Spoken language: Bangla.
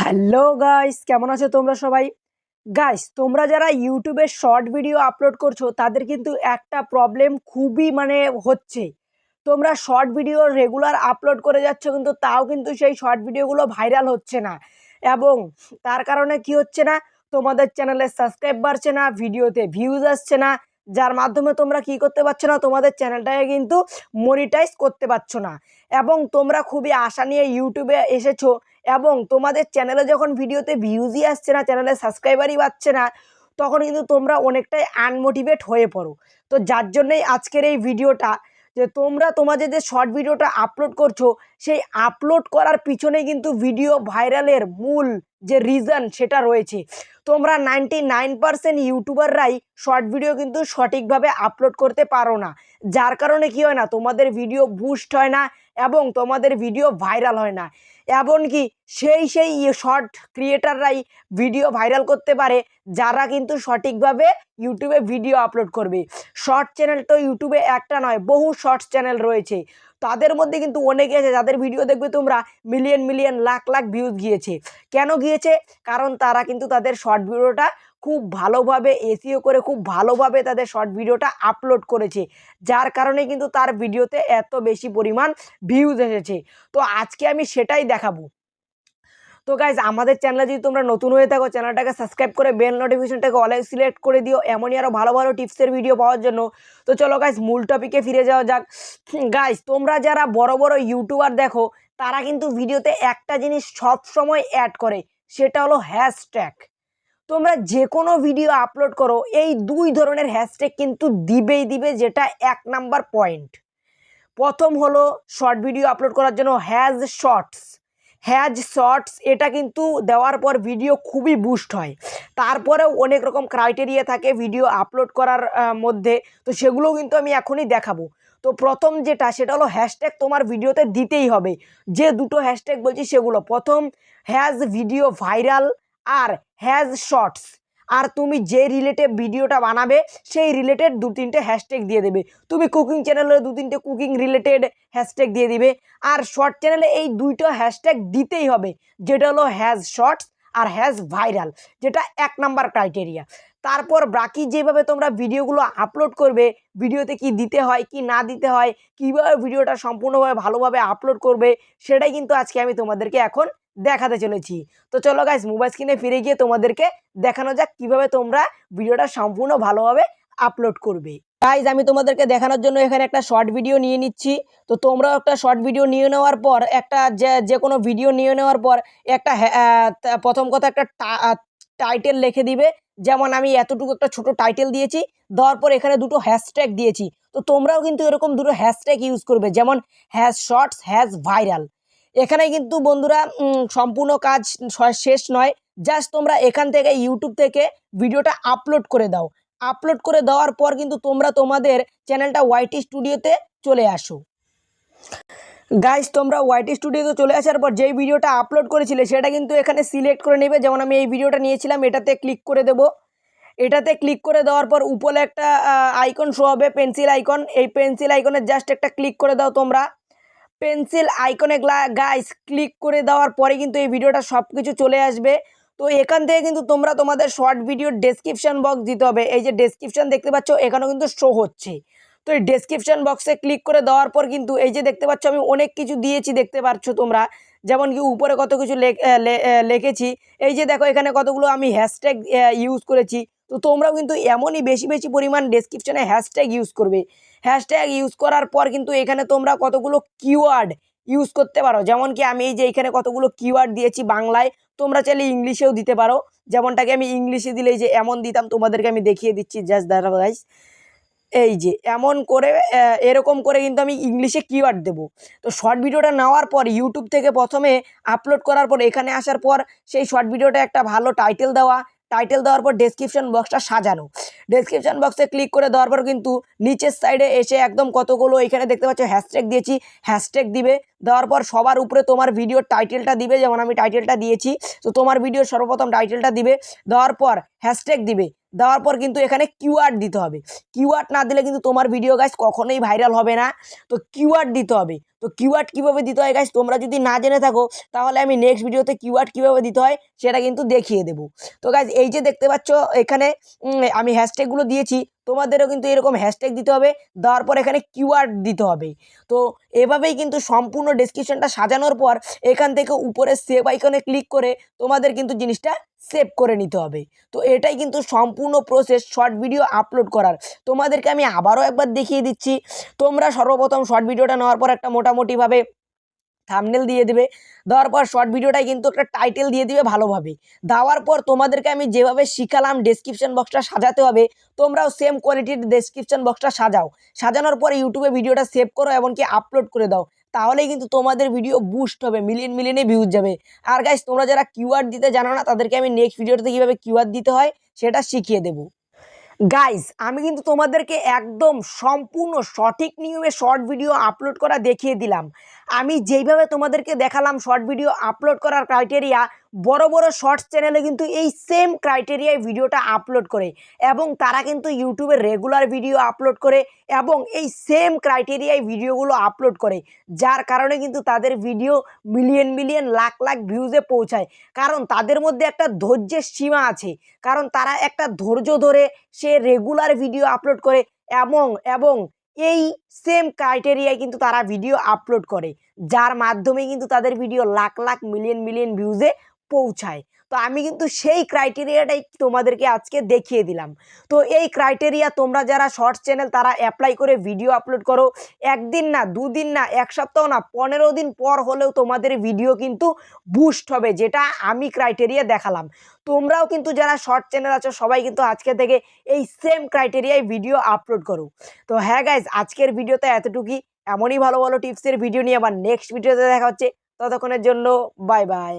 হ্যালো গাইস, কেমন আছো তোমরা সবাই? গাইস, তোমরা যারা ইউটিউবে শর্ট ভিডিও আপলোড করছো তাদের কিন্তু একটা প্রবলেম খুবই হচ্ছে। তোমরা শর্ট ভিডিও রেগুলার আপলোড করে যাচ্ছ, কিন্তু তাও কিন্তু সেই শর্ট ভিডিওগুলো ভাইরাল হচ্ছে না। এবং তার কারণে কি হচ্ছে না, তোমাদের চ্যানেলে সাবস্ক্রাইব বাড়ছে না, ভিডিওতে ভিউজ আসছে না, যার মাধ্যমে তোমরা কি করতে পারছো না, তোমাদের চ্যানেলটাকে কিন্তু মনিটাইজ করতে পারছো না। এবং তোমরা খুবই আশা নিয়ে ইউটিউবে এসেছো, এবং তোমাদের চ্যানেলে যখন ভিডিওতে ভিউজই আসছে না, চ্যানেলে সাবস্ক্রাইবারই পাচ্ছে না, তখন কিন্তু তোমরা অনেকটাই আনমোটিভেট হয়ে পড়ো। তো যার জন্যই আজকের এই ভিডিওটা, যে তোমরা তোমাদের যে শর্ট ভিডিওটা আপলোড করছো, সেই আপলোড করার পিছনে কিন্তু ভিডিও ভাইরালের মূল যে রিজন সেটা রয়েছে। তোমরা 99% ইউটিউবাররাই শর্ট ভিডিও কিন্তু সঠিকভাবে আপলোড করতে পারো না, যার কারণে কি হয় না, তোমাদের ভিডিও বুস্ট হয় না এবং তোমাদের ভিডিও ভাইরাল হয় না। এমনকি সেই শর্ট ক্রিয়েটাররাই ভিডিও ভাইরাল করতে পারে, যারা কিন্তু সঠিকভাবে ইউটিউবে ভিডিও আপলোড করবে। শর্ট চ্যানেল তো ইউটিউবে একটা নয়, বহু শর্টস চ্যানেল রয়েছে। তাদের মধ্যে কিন্তু অনেকে আছে যাদের ভিডিও দেখবে তোমরা million million lakh lakh views গিয়েছে। কেন গিয়েছে? কারণ তারা কিন্তু তাদের শর্ট ভিডিওটা খুব ভালোভাবে এসইও করে, খুব ভালোভাবে তাদের শর্ট ভিডিওটা আপলোড করেছে, যার কারণে কিন্তু তার ভিডিওতে এত বেশি পরিমাণ ভিউজ এসেছে। তো আজকে আমি সেটাই দেখাবো। তো গাইজ, আমাদের চ্যানেলে যদি তোমরা নতুন হয়ে থাকো, চ্যানেলটাকে সাবস্ক্রাইব করে বেল নোটিফিকেশনটাকে অলে সিলেক্ট করে দিও, এমনই আরও ভালো ভালো টিপসের ভিডিও পাওয়ার জন্য। তো চলো গাইজ, মূল টপিকে ফিরে যাওয়া যাক। গাইজ, তোমরা যারা বড় বড় ইউটিউবার দেখো, তারা কিন্তু ভিডিওতে একটা জিনিস সব সময় অ্যাড করে, সেটা হলো হ্যাশট্যাগ। তোমরা যে কোনো ভিডিও আপলোড করো, এই দুই ধরনের হ্যাশট্যাগ কিন্তু দিবেই দিবে, যেটা এক নাম্বার পয়েন্ট। প্রথম হলো শর্ট ভিডিও আপলোড করার জন্য হ্যাজ শর্টস এটা কিন্তু দেওয়ার পর ভিডিও খুবই বুস্ট হয়। তারপরেও অনেক রকম ক্রাইটেরিয়া থাকে ভিডিও আপলোড করার মধ্যে, তো সেগুলোও কিন্তু আমি এখনই দেখাবো। তো প্রথম যেটা, সেটা হলো হ্যাশট্যাগ তোমার ভিডিওতে দিতেই হবে। যে দুটো হ্যাশট্যাগ বলছি সেগুলো, প্রথম হ্যাজ ভিডিও ভাইরাল, আর হ্যাজ শর্টস। আর তুমি যে রিলেটেড ভিডিওটা বানাবে সেই রিলেটেড দু তিনটে হ্যাশট্যাগ দিয়ে দেবে। তুমি কুকিং চ্যানেলে দু তিনটে কুকিং রিলেটেড হ্যাশট্যাগ দিয়ে দিবে। আর শর্ট চ্যানেলে এই দুইটো হ্যাশট্যাগ দিতেই হবে, যেটা হলো হ্যাজ শর্টস আর হ্যাজ ভাইরাল, যেটা এক নাম্বার ক্রাইটেরিয়া। তারপর বাকি যেভাবে তোমরা ভিডিওগুলো আপলোড করবে, ভিডিওতে কি দিতে হয় কি না দিতে হয়, কীভাবে ভিডিওটা সম্পূর্ণভাবে ভালোভাবে আপলোড করবে, সেটাই কিন্তু আজকে আমি তোমাদেরকে এখন দেখাতে চলেছি। তো চলো গাইস, মোবাইল স্ক্রিনে ফিরে গিয়ে তোমাদেরকে দেখানো যাক কিভাবে তোমরা ভিডিওটা সম্পূর্ণ ভালোভাবে আপলোড করবে। গাইস, আমি তোমাদেরকে দেখানোর জন্য এখানে একটা শর্ট ভিডিও নিয়ে নিচ্ছি। তো তোমরাও একটা শর্ট ভিডিও নিয়ে নেওয়ার পর, একটা যে কোনো ভিডিও নিয়ে নেওয়ার পর একটা প্রথম কথা একটা টাইটেল লিখে দিবে। যেমন আমি এতটুকু একটা ছোট টাইটেল দিয়েছি, দেওয়ার পর এখানে দুটো হ্যাশট্যাগ দিয়েছি। তো তোমরাও কিন্তু এরকম দুটো হ্যাশট্যাগ ইউজ করবে, যেমন হ্যাজ শর্টস হ্যাজ ভাইরাল। এখানে কিন্তু বন্ধুরা সম্পূর্ণ কাজ শেষ নয়। জাস্ট তোমরা এখান থেকে ইউটিউব থেকে ভিডিওটা আপলোড করে দাও। আপলোড করে দেওয়ার পর কিন্তু তোমরা তোমাদের চ্যানেলটা ওয়াইটি স্টুডিওতে চলে আসো। গাইস, তোমরা ওয়াইটি স্টুডিওতে চলে আসার পর যেই ভিডিওটা আপলোড করেছিলে সেটা কিন্তু এখানে সিলেক্ট করে নেবে। যেমন আমি এই ভিডিওটা নিয়েছিলাম, এটাতে ক্লিক করে দেব। এটাতে ক্লিক করে দেওয়ার পর উপরে একটা আইকন শো হবে, পেন্সিল আইকন। এই পেন্সিল আইকনে জাস্ট একটা ক্লিক করে দাও তোমরা। পেন্সিল আইকনে গাইস ক্লিক করে দেওয়ার পরে কিন্তু এই ভিডিওটা সব কিছু চলে আসবে। তো এখান থেকে কিন্তু তোমরা তোমাদের শর্ট ভিডিওর ডেসক্রিপশন বক্স দিতে হবে। এই যে ডেসক্রিপশন দেখতে পাচ্ছ, এখানেও কিন্তু শো হচ্ছে। তো এই ডেসক্রিপশন বক্সে ক্লিক করে দেওয়ার পর কিন্তু এই যে দেখতে পাচ্ছ, আমি অনেক কিছু দিয়েছি, দেখতে পাচ্ছ তোমরা। যেমন কি উপরে কত কিছু লিখেছি। এই যে দেখো, এখানে কতগুলো আমি হ্যাশট্যাগ ইউজ করেছি। তো তোমরাও কিন্তু এমনই বেশি বেশি পরিমাণ ডেসক্রিপশনে হ্যাশট্যাগ ইউজ করবে। হ্যাশট্যাগ ইউজ করার পর কিন্তু এখানে তোমরা কতগুলো কিওয়ার্ড ইউজ করতে পারো। যেমন কি আমি এই যে এখানে কতগুলো কিওয়ার্ড দিয়েছি বাংলায়, তোমরা চাইলে ইংলিশেও দিতে পারো। যেমনটাকে আমি ইংলিশে দিলে এই যে এমন দিতাম, তোমাদেরকে আমি দেখিয়ে দিচ্ছি, জাস্ট দাঁড়াও গাইস। এই যে এমন করে এরকম করে কিন্তু আমি ইংলিশে কিওয়ার্ড দেবো। তো শর্ট ভিডিওটা নেওয়ার পর ইউটিউব থেকে প্রথমে আপলোড করার পর এখানে আসার পর সেই শর্ট ভিডিওটা একটা ভালো টাইটেল দেওয়া। টাইটেল দেওয়ার পর ডেসক্রিপশন বক্সটা সাজানো। ডেসক্রিপশন বক্সে ক্লিক করে দেওয়ার পর কিন্তু নিচের সাইডে এসে একদম কতগুলো এখানে দেখতে পাচ্ছ হ্যাশট্যাগ দিয়েছি, হ্যাশট্যাগ দিবে। দেওয়ার পর সবার উপরে তোমার ভিডিওর টাইটেলটা দিবে, যেমন আমি টাইটেলটা দিয়েছি। তো তোমার ভিডিওর সর্বপ্রথম টাইটেলটা দিবে, দেওয়ার পর হ্যাশট্যাগ দিবে। দেওয়ার পর কিন্তু এখানে কিওয়ার্ড দিতে হবে। কিওয়ার্ড না দিলে কিন্তু তোমার ভিডিও গাইস কখনোই ভাইরাল হবে না। তো কিওয়ার্ড দিতে হবে। তো কিওয়ার্ড কীভাবে দিতে হয় গাইস, তোমরা যদি না জেনে থাকো তাহলে আমি নেক্সট ভিডিওতে কিওয়ার্ড কীভাবে দিতে হয় সেটা কিন্তু দেখিয়ে দেবো। তো গাইস এই যে দেখতে পাচ্ছ এখানে আমি হ্যাশট্যাগুলো দিয়েছি, তোমাদেরও কিন্তু এরকম হ্যাশট্যাগ দিতে হবে, দেওয়ার পর এখানে কিওয়ার্ড দিতে হবে। তো এভাবেই কিন্তু সম্পূর্ণ ডেসক্রিপশনটা সাজানোর পর এখান থেকে উপরে সেভ আইকনে ক্লিক করে তোমাদের কিন্তু জিনিসটা সেভ করে নিতে হবে। তো এটাই কিন্তু সম্পূর্ণ প্রসেস শর্ট ভিডিও আপলোড করার। তোমাদেরকে আমি আবারও একবার দেখিয়ে দিচ্ছি। তোমরা সর্বপ্রথম শর্ট ভিডিওটা নেওয়ার পর একটা মোটামুটিভাবে থাম্বনেল দিয়ে দিবে, দেওয়ার পর শর্ট ভিডিওটায় কিন্তু একটা টাইটেল দিয়ে দিবে ভালোভাবে। দেওয়ার পর তোমাদেরকে আমি যেভাবে শিখালাম ডেসক্রিপশন বক্সটা সাজাতে হবে, তোমরাও সেম কোয়ালিটির ডেসক্রিপশন বক্সটা সাজাও। সাজানোর পরে ইউটিউবে ভিডিওটা সেভ করো এমনকি আপলোড করে দাও, তাহলেই কিন্তু তোমাদের ভিডিও বুস্ট হবে, মিলিয়ন মিলিয়নে ভিউজ যাবে। আর গাইস তোমরা যারা কিওয়ার্ড দিতে জানো না, তাদেরকে আমি নেক্সট ভিডিওতে কীভাবে কিওয়ার্ড দিতে হয় সেটা শিখিয়ে দেবো। গাইস আমি কিন্তু তোমাদেরকে একদম সম্পূর্ণ সঠিক নিয়মে শর্ট ভিডিও আপলোড করা দেখিয়ে দিলাম। আমি যেইভাবে তোমাদেরকে দেখালাম শর্ট ভিডিও আপলোড করার ক্রাইটেরিয়া, বড় বড় শর্টস চ্যানেলে কিন্তু এই সেম ক্রাইটেরিয়ায় ভিডিওটা আপলোড করে এবং তারা কিন্তু ইউটিউবে রেগুলার ভিডিও আপলোড করে এবং এই সেম ক্রাইটেরিয়ায় ভিডিওগুলো আপলোড করে, যার কারণে কিন্তু তাদের video million million lakh lakh ভিউজে পৌঁছায়। কারণ তাদের মধ্যে একটা ধৈর্যের সীমা আছে, কারণ তারা একটা ধৈর্য ধরে সে রেগুলার ভিডিও আপলোড করে এবং এবং এই সেম ক্রাইটেরিয়ায় কিন্তু তারা ভিডিও আপলোড করে, যার মাধ্যমে কিন্তু তাদের video lakh lakh million million ভিউজে পৌঁছায়। তো আমি কিন্তু সেই ক্রাইটেরিয়াটাই তোমাদেরকে আজকে দেখিয়ে দিলাম। তো এই ক্রাইটেরিয়া তোমরা যারা শর্টস চ্যানেল তারা অ্যাপ্লাই করে ভিডিও আপলোড করো, একদিন না, দুদিন না, এক সপ্তাহ না, 15 দিন পর হলেও তোমাদের ভিডিও কিন্তু বুস্ট হবে, যেটা আমি ক্রাইটেরিয়া দেখালাম। তোমরাও কিন্তু যারা শর্ট চ্যানেল আছো সবাই কিন্তু আজকে থেকে এই সেম ক্রাইটেরিয়ায় ভিডিও আপলোড করো। তো হ্যাঁ গাইজ, আজকের ভিডিওতে এতটুকুই। এমনই ভালো ভালো টিপসের ভিডিও নিয়ে আবার নেক্সট ভিডিওতে দেখা হচ্ছে। ততক্ষণের জন্য বাই বাই।